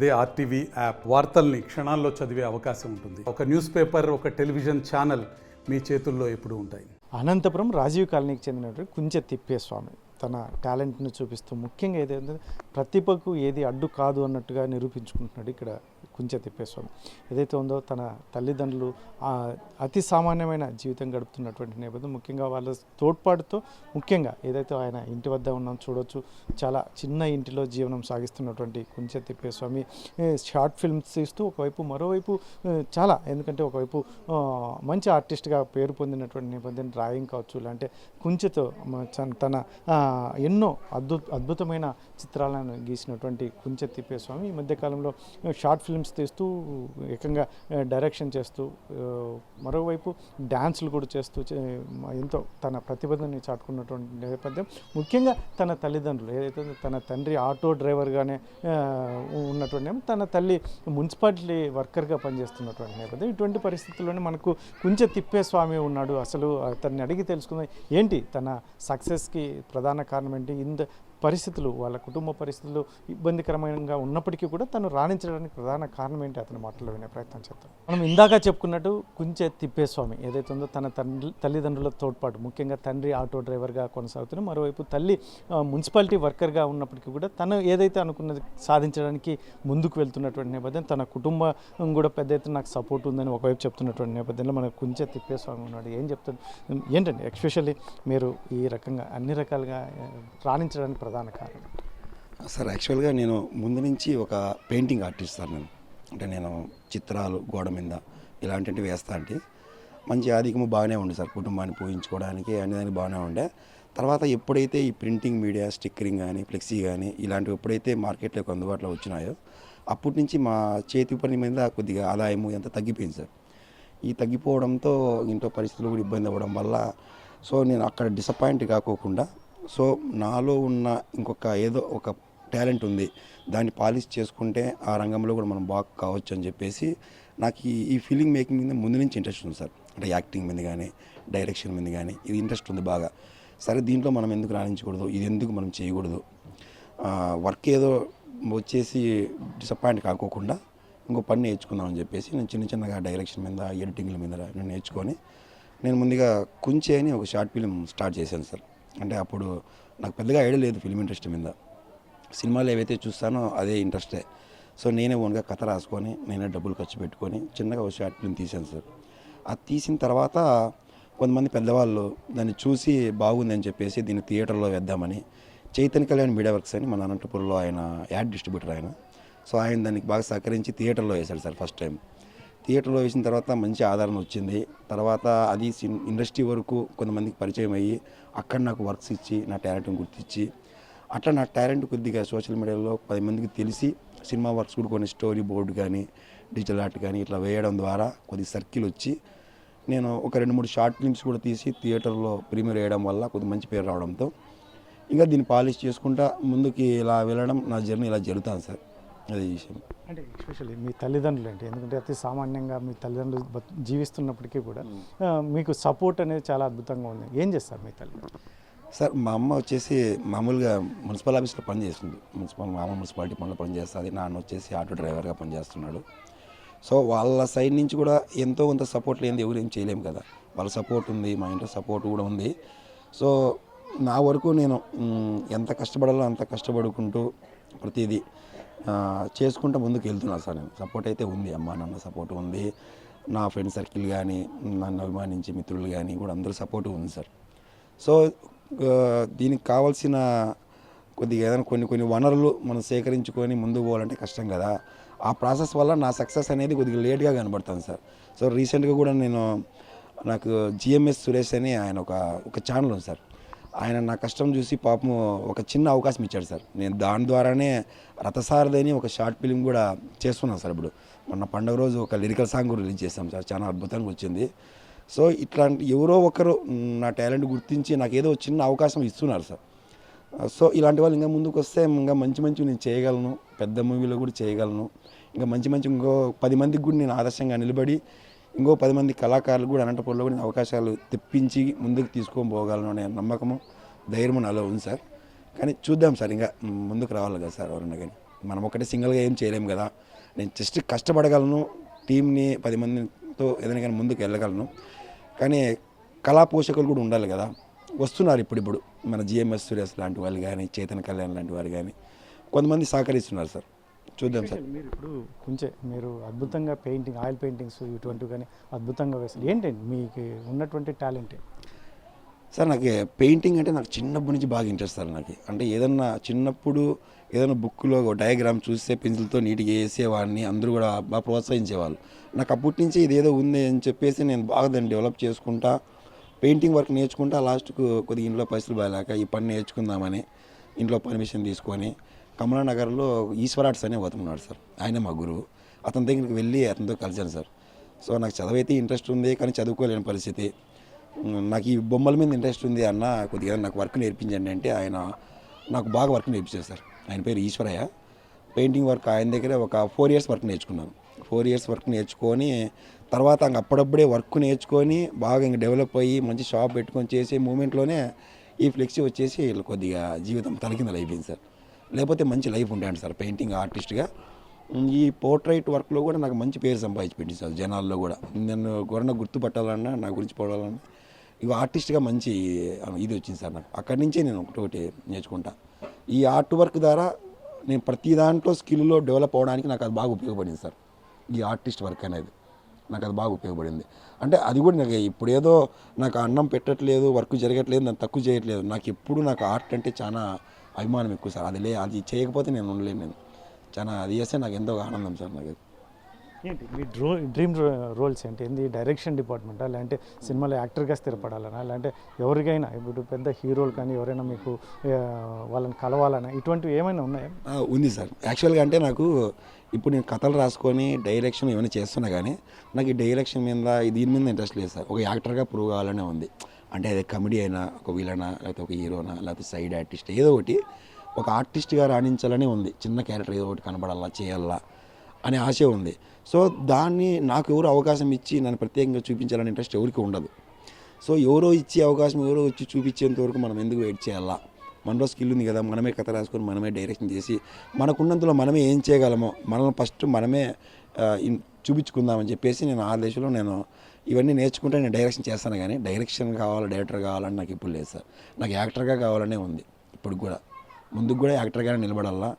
అదే RTV app వార్తల్ని క్షణాల్లో చదివే అవకాశం ఉంటుంది. ఒక న్యూస్ పేపర్, ఒక టెలివిజన్ ఛానల్ మీ చేతుల్లో ఎప్పుడూ ఉంటాయి. అనంతపురం రాజీవ్ కాలనీకి చెందినటువంటి కుంచె తిప్పేస్వామి తన టాలెంట్ను చూపిస్తూ ముఖ్యంగా ఏదైతే ప్రతిభకు ఏది అడ్డు కాదు అన్నట్టుగా నిరూపించుకుంటున్నాడు ఇక్కడ కుంచె తిప్పేస్వామి. ఏదైతే ఉందో తన తల్లిదండ్రులు అతి సామాన్యమైన జీవితం గడుపుతున్నటువంటి నేపథ్యం, ముఖ్యంగా వాళ్ళ తోడ్పాటుతో ముఖ్యంగా ఏదైతే ఆయన ఇంటి వద్ద ఉన్నాం చూడవచ్చు, చాలా చిన్న ఇంటిలో జీవనం సాగిస్తున్నటువంటి కుంచె తిప్పేస్వామి షార్ట్ ఫిల్మ్స్ తీస్తూ ఒకవైపు మరోవైపు చాలా, ఎందుకంటే ఒకవైపు మంచి ఆర్టిస్ట్గా పేరు పొందినటువంటి నేపథ్యం, డ్రాయింగ్ కావచ్చు, ఇలాంటి కుంచెతో తన ఎన్నో అద్భుతమైన చిత్రాలను గీసినటువంటి కుంచె తిప్పేస్వామి ఈ మధ్యకాలంలో షార్ట్ ఫిల్మ్స్ తీస్తూ ఏకంగా డైరెక్షన్ చేస్తూ మరోవైపు డ్యాన్సులు కూడా చేస్తూ ఎంతో తన ప్రతిభని చాటుకున్నటువంటి నేపథ్యం. ముఖ్యంగా తన తల్లిదండ్రులు ఏదైతే తన తండ్రి ఆటో డ్రైవర్గానే ఉన్నటువంటి, తన తల్లి మున్సిపాలిటీ వర్కర్గా పనిచేస్తున్నటువంటి నేపథ్యం. ఇటువంటి పరిస్థితుల్లోనే మనకు కుంచె తిప్పేస్వామి ఉన్నాడు. అసలు తనని అడిగి తెలుసుకుందాం, ఏంటి తన సక్సెస్కి ప్రధాన కారణం ఏంటి, పరిస్థితులు వాళ్ళ కుటుంబ పరిస్థితులు ఇబ్బందికరంగా ఉన్నప్పటికీ కూడా తను రాణించడానికి ప్రధాన కారణం ఏంటి అతని మాటల్లో వినే ప్రయత్నం చేద్దాం. మనం ఇందాక చెప్పుకున్నట్టు కుంచె తిప్పేస్వామి ఏదైతే ఉందో తన తల్లిదండ్రుల తోడ్పాటు, ముఖ్యంగా తండ్రి ఆటో డ్రైవర్గా కొనసాగుతున్న, మరోవైపు తల్లి మున్సిపాలిటీ వర్కర్గా ఉన్నప్పటికీ కూడా తను ఏదైతే అనుకున్నది సాధించడానికి ముందుకు వెళ్తున్నటువంటి నేపథ్యం, తన కుటుంబం కూడా పెద్ద ఎత్తున నాకు సపోర్ట్ ఉందని ఒకవైపు చెప్తున్నటువంటి నేపథ్యంలో మన కుంచె తిప్పేస్వామి ఉన్నాడు. ఏం చెప్తాడు, ఏంటండి ఎస్పెషల్లీ మీరు ఈ రకంగా అన్ని రకాలుగా రాణించడానికి ప్రధాన కారణం? సార్, యాక్చువల్గా నేను ముందు నుంచి ఒక పెయింటింగ్ ఆర్టిస్ట్ సార్. నేను చిత్రాలు గోడ మీద ఇలాంటివి వేస్తా అంటే మంచి ఆధిక్యము బాగానే ఉండే సార్, కుటుంబాన్ని పోయించుకోవడానికి అన్ని దానికి బాగానే ఉండే. తర్వాత ఎప్పుడైతే ఈ ప్రింటింగ్ మీడియా, స్టిక్కరింగ్ కానీ, ఫ్లెక్సీ కానీ ఇలాంటివి ఎప్పుడైతే మార్కెట్లోకి అందుబాటులో వచ్చినాయో అప్పటి నుంచి మా చేతి పని మీద కొద్దిగా ఆదాయము ఎంత తగ్గిపోయింది సార్. ఈ తగ్గిపోవడంతో ఇంట్లో పరిస్థితులు కూడా ఇబ్బంది అవ్వడం వల్ల సో నేను అక్కడ డిసప్పాయింట్ కాకోకుండా, సో నాలో ఉన్న ఇంకొక ఏదో ఒక టాలెంట్ ఉంది, దాన్ని పాలిష్ చేసుకుంటే ఆ రంగంలో కూడా మనం బాగా కావచ్చు అని చెప్పేసి నాకు ఈ ఫిలిం మేకింగ్ మీద ముందు నుంచి ఇంట్రెస్ట్ ఉంది సార్. అంటే యాక్టింగ్ మీద కానీ, డైరెక్షన్ మీద కానీ ఇది ఇంట్రెస్ట్ ఉంది బాగా. సరే, దీంట్లో మనం ఎందుకు రాణించకూడదు, ఇది ఎందుకు మనం చేయకూడదు, వర్క్ ఏదో వచ్చేసి డిసప్పాయింట్ కాకోకుండా ఇంకో పని నేర్చుకుందామని చెప్పేసి నేను చిన్నగా డైరెక్షన్ మీద, ఎడిటింగ్ల మీద నేను నేర్చుకొని నేను ముందుగా కుంచె అని ఒక షార్ట్ ఫిలిం స్టార్ట్ చేశాను సార్. అంటే అప్పుడు నాకు పెద్దగా ఐడియా లేదు ఫిల్మ్ ఇంట్రెస్ట్ మీద, సినిమాలు ఏవైతే చూస్తానో అదే ఇంట్రెస్టే. సో నేనే ఓన్గా కథ రాసుకొని నేనే డబ్బులు ఖర్చు పెట్టుకొని చిన్నగా ఒక షార్ట్ ఫిల్మ్ తీశాను సార్. అది తీసిన తర్వాత కొంతమంది పెద్దవాళ్ళు దాన్ని చూసి బాగుందని చెప్పేసి దీన్ని థియేటర్లో వేద్దామని చైతన్య కళ్యాణ్ మీడియా వర్క్స్ అని మన అనంతపురంలో ఆయన యాడ్ డిస్ట్రిబ్యూటర్ ఆయన. సో ఆయన దానికి బాగా సహకరించి థియేటర్లో వేశాడు సార్ ఫస్ట్ టైం. థియేటర్లో వేసిన తర్వాత మంచి ఆదరణ వచ్చింది. తర్వాత అది ఇండస్ట్రీ వరకు కొంతమందికి పరిచయం అయ్యి అక్కడ నాకు వర్క్స్ ఇచ్చి నా టాలెంట్ని గుర్తించి అట్లా నా టాలెంట్ కొద్దిగా సోషల్ మీడియాలో 10 మందికి తెలిసి సినిమా వర్క్స్ కూడా కొన్ని స్టోరీ బోర్డు కానీ, డిజిటల్ ఆర్ట్ కానీ ఇట్లా వేయడం ద్వారా కొద్ది సర్కిల్ వచ్చి నేను ఒక 2-3 షార్ట్ ఫిల్మ్స్ కూడా తీసి థియేటర్లో ప్రీమియర్ వేయడం వల్ల కొద్ది మంచి పేరు రావడంతో ఇంకా దీన్ని పాలిష్ చేసుకుంటా ముందుకి ఇలా వెళ్ళడం నా జర్నీ ఇలా జరుగుతాను సార్. అదే విషయం. అంటే ఎస్పెషల్లీ మీ తల్లిదండ్రులు ఏంటి, ఎందుకంటే అతి సామాన్యంగా మీ తల్లిదండ్రులు జీవిస్తున్నప్పటికీ కూడా మీకు సపోర్ట్ అనేది చాలా అద్భుతంగా ఉంది. ఏం చేస్తారు మీ తల్లిదండ్రులు? సార్, మా అమ్మ వచ్చేసి మామూలుగా మున్సిపల్ ఆఫీస్లో పనిచేస్తుంది, మున్సిపాలిటీ పనిలో పనిచేస్తుంది. నాన్న వచ్చేసి ఆటో డ్రైవర్గా పనిచేస్తున్నాడు. సో వాళ్ళ సైడ్ నుంచి కూడా ఎంతో కొంత సపోర్ట్ లేనిది ఎవరు ఏం చేయలేము కదా. వాళ్ళ సపోర్ట్ ఉంది, మా ఇంట్లో సపోర్ట్ కూడా ఉంది. సో నా వరకు నేను ఎంత కష్టపడాలో అంత కష్టపడుకుంటూ ప్రతిదీ చేసుకుంటూ ముందుకు వెళ్తున్నాను సార్. నేను సపోర్ట్ అయితే ఉంది, అమ్మ నాన్న సపోర్ట్ ఉంది, నా ఫ్రెండ్ సర్కిల్ కానీ, నన్ను అభిమానించే మిత్రులు కానీ కూడా అందరూ సపోర్ట్ ఉంది సార్. సో దీనికి కావాల్సిన కొద్దిగా ఏదైనా కొన్ని వనరులు మనం సేకరించుకొని ముందుకు పోవాలంటే కష్టం కదా. ఆ ప్రాసెస్ వల్ల నా సక్సెస్ అనేది కొద్దిగా లేట్గా కనబడుతుంది సార్. సో రీసెంట్గా కూడా నాకు జిఎంఎస్ సురేష్ అని ఆయన ఒక ఛానల్ ఉంది సార్. ఆయన నా కష్టం చూసి పాపం ఒక చిన్న అవకాశం ఇచ్చాడు సార్. నేను దాని ద్వారానే రథసారథి ఒక షార్ట్ ఫిలిం కూడా చేస్తున్నాను సార్. ఇప్పుడు మొన్న పండుగ రోజు ఒక లిరికల్ సాంగ్ రిలీజ్ చేస్తాం సార్, చాలా అద్భుతంగా వచ్చింది. సో ఇట్లాంటి ఎవరో ఒకరు నా టాలెంట్ గుర్తించి నాకు ఏదో చిన్న అవకాశం ఇస్తున్నారు సార్. సో ఇలాంటి వాళ్ళు ఇంకా ముందుకు వస్తే ఇంకా మంచి నేను చేయగలను, పెద్ద మూవీలో కూడా చేయగలను, ఇంకా మంచి ఇంకో 10 మందికి కూడా నేను ఆదర్శంగా నిలబడి ఇంకో 10 మంది కళాకారులు కూడా అనంతపురంలో కూడా అవకాశాలు తెప్పించి ముందుకు తీసుకొని పోగలను అనే నమ్మకము, ధైర్యం నాలో ఉంది సార్. కానీ చూద్దాం సార్, ఇంకా ముందుకు రావాలి కదా సార్ ఎవరన్నా కానీ. మనం ఒకటే సింగిల్గా ఏం చేయలేము కదా. నేను జస్ట్ కష్టపడగలను, టీంని 10 మందితో ఏదైనా కానీ ముందుకు వెళ్ళగలను. కానీ కళా పోషకులు కూడా ఉండాలి కదా. వస్తున్నారు ఇప్పుడు మన జిఎంఎస్ సురేష్ లాంటి వాళ్ళు కానీ, చైతన్య కళ్యాణ్ లాంటి వారు కానీ కొంతమంది సహకరిస్తున్నారు సార్. చూద్దాం సార్. మీరు ఇప్పుడు మీరు అద్భుతంగా పెయింటింగ్, ఆయిల్ పెయింటింగ్స్ ఇటువంటివి కానీ అద్భుతంగా వేస్తారు. ఏంటండి మీకు ఉన్నటువంటి టాలెంట్? సార్ నాకు పెయింటింగ్ అంటే నాకు చిన్నప్పటి నుంచి బాగా ఇంట్రెస్ట్ సార్. నాకు అంటే ఏదన్నా చిన్నప్పుడు ఏదైనా బుక్లో డయాగ్రామ్ చూస్తే పెన్సిల్తో నీట్గా వేసేవాడిని, అందరూ కూడా బాగా ప్రోత్సహించేవాళ్ళు. నాకు అప్పటి నుంచి ఇదేదో ఉంది అని చెప్పేసి నేను బాగా దాన్ని డెవలప్ చేసుకుంటా పెయింటింగ్ వర్క్ నేర్చుకుంటా లాస్ట్కు కొద్దిగా ఇంట్లో పరిస్థితులు బాగాలేక ఈ పని నేర్చుకుందామని ఇంట్లో పర్మిషన్ తీసుకొని కమలానగర్లో ఈశ్వరాట్స్ అనే పోతున్నాడు సార్. ఆయన మా గురువు. అతని దగ్గరికి వెళ్ళి అతనితో కలిసాను సార్. సో నాకు చదివైతే ఇంట్రెస్ట్ ఉంది కానీ చదువుకోలేని పరిస్థితి. నాకు ఈ బొమ్మల మీద ఇంట్రెస్ట్ ఉంది అన్న, కొద్దిగా నాకు వర్క్ నేర్పించండి అంటే ఆయన నాకు బాగా వర్క్ నేర్పించారు సార్. ఆయన పేరు ఈశ్వరయ్య. పెయింటింగ్ వర్క్ ఆయన దగ్గర ఒక 4 years వర్క్ నేర్చుకున్నాను. 4 years వర్క్ నేర్చుకొని తర్వాత అప్పుడప్పుడే వర్క్ నేర్చుకొని బాగా ఇంక డెవలప్ అయ్యి మంచి షాప్ పెట్టుకొని చేసే మూమెంట్లోనే ఈ ఫ్లెక్సీ వచ్చేసి కొద్దిగా జీవితం తలకిందలు అయిపోయింది సార్. లేకపోతే మంచి లైఫ్ ఉంటాయండి సార్ పెయింటింగ్ ఆర్టిస్ట్గా. ఈ పోర్ట్రైట్ వర్క్లో కూడా నాకు మంచి పేరు సంపాదించి సార్ జనాల్లో కూడా. నన్ను ఎవరన్నా గుర్తుపట్టాలన్నా, నా గురించి పోవాలన్నా ఇక ఆర్టిస్ట్గా మంచి ఇది వచ్చింది సార్ నాకు. అక్కడి నుంచే నేను ఒకటి నేర్చుకుంటా. ఈ ఆర్ట్ వర్క్ ద్వారా నేను ప్రతి దాంట్లో స్కిల్లో డెవలప్ అవ్వడానికి నాకు అది బాగా ఉపయోగపడింది సార్. ఈ ఆర్టిస్ట్ వర్క్ అనేది నాకు అది బాగా ఉపయోగపడింది. అంటే అది కూడా నాకు ఇప్పుడు ఏదో నాకు అన్నం పెట్టట్లేదు, వర్క్ జరగట్లేదు, నన్ను తక్కువ చేయట్లేదు. నాకు ఎప్పుడు నాకు ఆర్ట్ అంటే చాలా అభిమానం ఎక్కువ సార్. అది చేయకపోతే నేను ఉండలేను. నేను చాలా అది చేస్తే నాకు ఎంతో ఆనందం సార్. నాకు ఏంటి మీ డ్రీమ్ రోల్స్ ఏంటి? డైరెక్షన్ డిపార్ట్మెంటా, లేదంటే సినిమాలో యాక్టర్గా స్థిరపడాలనా, లేదంటే ఎవరికైనా ఇప్పుడు పెద్ద హీరోలు కానీ ఎవరైనా మీకు వాళ్ళని కలవాలనా, ఇటువంటివి ఏమైనా ఉన్నాయా? ఉంది సార్. యాక్చువల్గా అంటే నాకు ఇప్పుడు నేను కథలు రాసుకొని డైరెక్షన్ ఏమైనా చేస్తున్నా కానీ నాకు ఈ డైరెక్షన్ మీద దీని మీద ఇంట్రెస్ట్ లేదు సార్. ఒక యాక్టర్గా ప్రూవ్ కావాలనే ఉంది. అంటే అదే కామెడీ అయినా, ఒక విలనా, లేకపోతే ఒక హీరోనా, లేకపోతే సైడ్ ఆర్టిస్ట్, ఏదో ఒకటి ఒక ఆర్టిస్ట్గా రాణించాలనే ఉంది. చిన్న క్యారెక్టర్ ఏదో ఒకటి కనబడాలా, చేయాలా అనే ఆశ ఉంది. సో దాన్ని నాకు ఎవరు అవకాశం ఇచ్చి నన్ను ప్రత్యేకంగా చూపించాలని ఇంట్రెస్ట్ ఎవరికి ఉండదు. సో ఎవరో ఇచ్చే అవకాశం ఎవరో వచ్చి చూపించేంత వరకు మనం ఎందుకు వెయిట్ చేయాలా? మనలో స్కిల్ ఉంది కదా, మనమే కథ రాసుకొని మనమే డైరెక్షన్ చేసి మనకున్నంతలో మనమే ఏం చేయగలమో మనల్ని ఫస్ట్ మనమే చూపించుకుందామని చెప్పేసి నేను ఆ దశలో నేను ఇవన్నీ నేర్చుకుంటే నేను డైరెక్షన్ చేస్తాను. కానీ డైరెక్షన్ కావాలి, డైరెక్టర్ కావాలని నాకు ఇప్పుడు లేదు సార్. నాకు యాక్టర్గా కావాలనే ఉంది ఇప్పుడు కూడా. ముందుకు కూడా యాక్టర్గానే నిలబడాలా.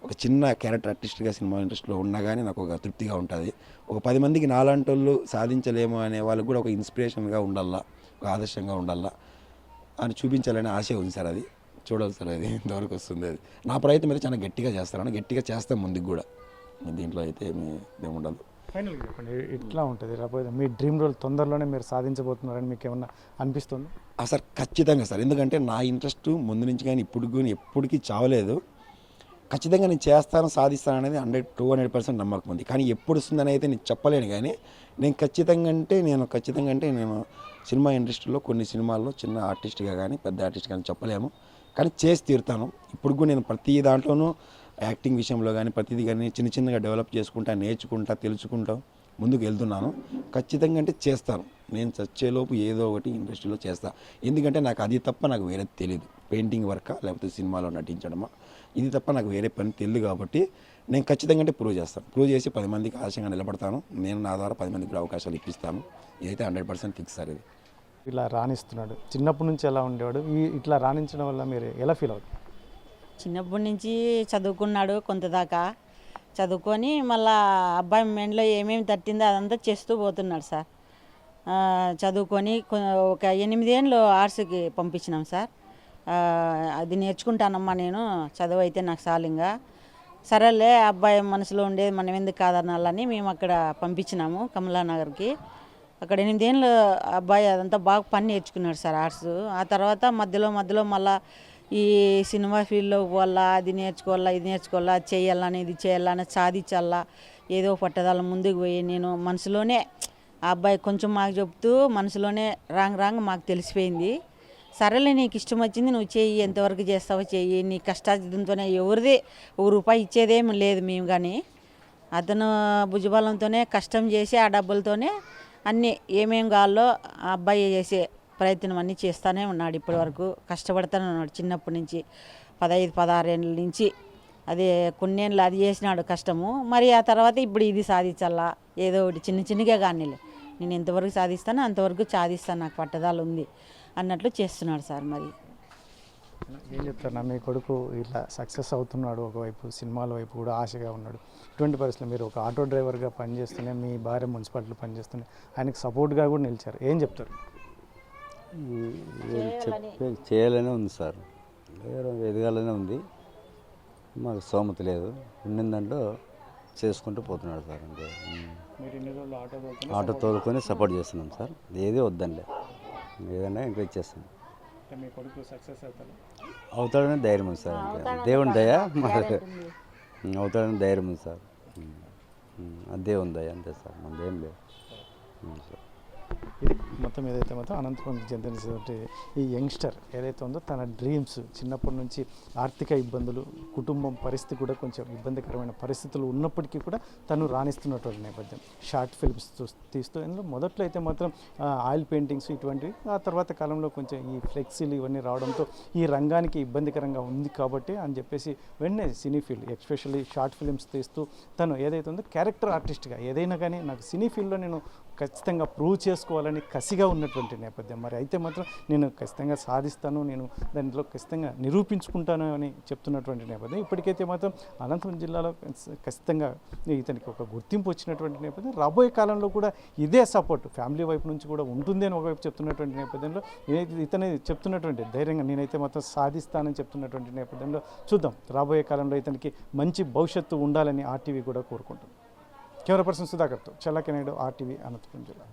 ఒక చిన్న క్యారెక్టర్ ఆర్టిస్ట్గా సినిమా ఇండస్ట్రీలో ఉన్నా కానీ నాకు ఒక తృప్తిగా ఉంటుంది. ఒక 10 మందికి నాలాంటి వాళ్ళు సాధించలేము అనే వాళ్ళకు కూడా ఒక ఇన్స్పిరేషన్గా ఉండాలా, ఒక ఆదర్శంగా ఉండాలా అని చూపించాలనే ఆశ ఉంది సార్. అది చూడాలి సార్, అది ఇంతవరకు వస్తుంది. అది నా ప్రయత్నం అయితే చాలా గట్టిగా చేస్తాను, గట్టిగా చేస్తాం ముందుకు కూడా. దీంట్లో అయితే ఏముండదు. ఫైనల్గా చెప్పండి, ఇట్లా ఉంటుంది రాబోయే మీ డ్రీమ్ రోల్ తొందరలోనే మీరు సాధించబోతున్నారని మీకు ఏమన్నా అనిపిస్తుంది? సార్ ఖచ్చితంగా సార్. ఎందుకంటే నా ఇంట్రెస్ట్ ముందు నుంచి కానీ ఇప్పుడు ఎప్పటికీ చావలేదు. ఖచ్చితంగా నేను చేస్తాను, సాధిస్తాను అనేది 100-200% నమ్మకం ఉంది. కానీ ఎప్పుడు వస్తుందని అయితే నేను చెప్పలేను. కానీ నేను ఖచ్చితంగా నేను సినిమా ఇండస్ట్రీలో కొన్ని సినిమాల్లో చిన్న ఆర్టిస్ట్గా కానీ పెద్ద ఆర్టిస్ట్ కానీ చెప్పలేము, కానీ చేసి తీరుతాను. ఇప్పుడు కూడా నేను ప్రతి దాంట్లోనూ యాక్టింగ్ విషయంలో కానీ ప్రతిదీ కానీ చిన్నగా డెవలప్ చేసుకుంటా, నేర్చుకుంటా, తెలుసుకుంటా ముందుకు వెళ్తున్నాను. ఖచ్చితంగా అంటే చేస్తాను. నేను చచ్చేలోపు ఏదో ఒకటి ఇండస్ట్రీలో చేస్తాను. ఎందుకంటే నాకు అది తప్ప నాకు వేరే తెలియదు. పెయింటింగ్ వర్కా లేకపోతే సినిమాలో నటించడమా, ఇది తప్ప నాకు వేరే పని తెలియదు. కాబట్టి నేను ఖచ్చితంగా అంటే ప్రూవ్ చేస్తాను. ప్రూవ్ చేసి 10 మందికి ఆశయంగా నిలబడతాను. నేను నా ద్వారా 10 మందికి అవకాశాలు ఇప్పిస్తాను. ఇదైతే 100% ఫిక్స్ సార్. ఇది ఇలా రాణిస్తున్నాడు. చిన్నప్పటి నుంచి ఎలా ఉండేవాడు? ఇట్లా రాణించడం వల్ల మీరు ఎలా ఫీల్ అవుతారు? చిన్నప్పటి నుంచి చదువుకున్నాడు, కొంతదాకా చదువుకొని మళ్ళా అబ్బాయి మెండ్లో ఏమేమి తట్టిందో అదంతా చేస్తూ పోతున్నాడు సార్. చదువుకొని ఒక 8 ఏళ్ళు ఆర్ట్స్కి పంపించినాం సార్. అది నేర్చుకుంటానమ్మా నేను, చదువు అయితే నాకు సాలింగా, సరేలే అబ్బాయి మనసులో ఉండేది మనం ఎందుకు కాదనాలని మేము అక్కడ పంపించినాము కమలానగర్కి. అక్కడ 8 ఏళ్ళు అబ్బాయి అదంతా బాగా పని నేర్చుకున్నాడు సార్ ఆర్ట్స్. ఆ తర్వాత మధ్యలో మళ్ళీ ఈ సినిమా ఫీల్డ్లో పోవాలా, అది నేర్చుకోవాలా, ఇది నేర్చుకోవాలా, అది చేయాలని, ఇది చేయాలని, సాధించాలా, ఏదో పట్టదాల ముందుకు పోయి నేను మనసులోనే ఆ అబ్బాయి కొంచెం మాకు చెప్తూ మనసులోనే రాంగ్ మాకు తెలిసిపోయింది. సరేలే నీకు ఇష్టం వచ్చింది నువ్వు చెయ్యి, ఎంతవరకు చేస్తావో చెయ్యి, నీ కష్టార్జితంతోనే ఎవరిది ₹1 ఇచ్చేదేమి లేదు మేము. కానీ అతను భుజబలంతోనే కష్టం చేసి ఆ డబ్బులతోనే అన్నీ ఏమేం కావాలో ఆ అబ్బాయి చేసే ప్రయత్నం అన్నీ చేస్తూనే ఉన్నాడు. ఇప్పటి వరకు కష్టపడుతూనే ఉన్నాడు. చిన్నప్పటి నుంచి 15-16 ఏళ్ళ నుంచి అదే కొన్నేళ్ళు అది చేసినాడు కష్టము, మరి ఆ తర్వాత ఇప్పుడు ఇది సాధించాలా, ఏదో ఒకటి చిన్న చిన్నగా కానీలే, నేను ఎంతవరకు సాధిస్తానో అంతవరకు సాధిస్తాను, నాకు పట్టుదల ఉంది అన్నట్లు చేస్తున్నాడు సార్. మరి ఏం చెప్తారు నా మీ కొడుకు ఇట్లా సక్సెస్ అవుతున్నాడు, ఒకవైపు సినిమాల వైపు కూడా ఆశగా ఉన్నాడు, ఇటువంటి పరిస్థితుల్లో మీరు ఒక ఆటో డ్రైవర్గా పనిచేస్తూనే మీ భార్య మున్సిపాలిటీలో పనిచేస్తూనే ఆయనకు సపోర్ట్గా కూడా నిలిచారు, ఏం చెప్తారు? చేయాలనే ఉంది సార్, ఎదగాలనే ఉంది, మాకు స్తోమత లేదు, ఉండిన దాంట్లో చేసుకుంటూ పోతున్నాడు సార్. అంటే మీరు ఇన్ని రోజులు ఆటో తోలుకొని సపోర్ట్ చేస్తున్నాం సార్, ఏది వద్దండి, ఏదన్నా ఎంకరేజ్ చేస్తాం. మీ కొడుకు సక్సెస్ అవుతారు, అవుతాడని ధైర్యం ఉంది సార్, అంటే దేవుని దయ అవుతాడని ధైర్యం ఉంది సార్, అదే ఉంది దయ అంతే సార్, మనదేం లేదు సార్. ఇది మొత్తం ఏదైతే మొత్తం అనంతపురం చెందినటువంటి ఈ యంగ్స్టర్ ఏదైతే ఉందో తన డ్రీమ్స్ చిన్నప్పటి నుంచి ఆర్థిక ఇబ్బందులు, కుటుంబం పరిస్థితి కూడా కొంచెం ఇబ్బందికరమైన పరిస్థితులు ఉన్నప్పటికీ కూడా తను రాణిస్తున్నటువంటి నేపథ్యం, షార్ట్ ఫిల్మ్స్ తీస్తూ ఇందులో మొదట్లో అయితే మాత్రం ఆయిల్ పెయింటింగ్స్ ఇటువంటివి, ఆ తర్వాత కాలంలో కొంచెం ఈ ఫ్లెక్సీలు ఇవన్నీ రావడంతో ఈ రంగానికి ఇబ్బందికరంగా ఉంది కాబట్టి అని చెప్పేసి వెంటనే cine field especially short films తీస్తూ తను ఏదైతే ఉందో క్యారెక్టర్ ఆర్టిస్ట్గా ఏదైనా కానీ నాకు సినీ ఫీల్డ్లో నేను ఖచ్చితంగా ప్రూవ్ చేసుకోవాలని కసిగా ఉన్నటువంటి నేపథ్యం. మరి అయితే మాత్రం నేను ఖచ్చితంగా సాధిస్తాను, నేను దాంట్లో ఖచ్చితంగా నిరూపించుకుంటాను అని చెప్తున్నటువంటి నేపథ్యం. ఇప్పటికైతే మాత్రం అనంతపురం జిల్లాలో ఖచ్చితంగా ఇతనికి ఒక గుర్తింపు వచ్చినటువంటి నేపథ్యం. రాబోయే కాలంలో కూడా ఇదే సపోర్ట్ ఫ్యామిలీ వైపు నుంచి కూడా ఉంటుంది అని ఒకవైపు చెప్తున్నటువంటి నేపథ్యంలో ఇతనే చెప్తున్నటువంటి ధైర్యంగా నేనైతే మాత్రం సాధిస్తానని చెప్తున్నటువంటి నేపథ్యంలో చూద్దాం రాబోయే కాలంలో ఇతనికి మంచి భవిష్యత్తు ఉండాలని ఆర్టీవీ కూడా కోరుకుంటుంది. కెమెరా పర్సన్ సుధాకర్తో చల్లకెనాయుడు, ఆర్టీవీ, అనంతపురం జిల్లా.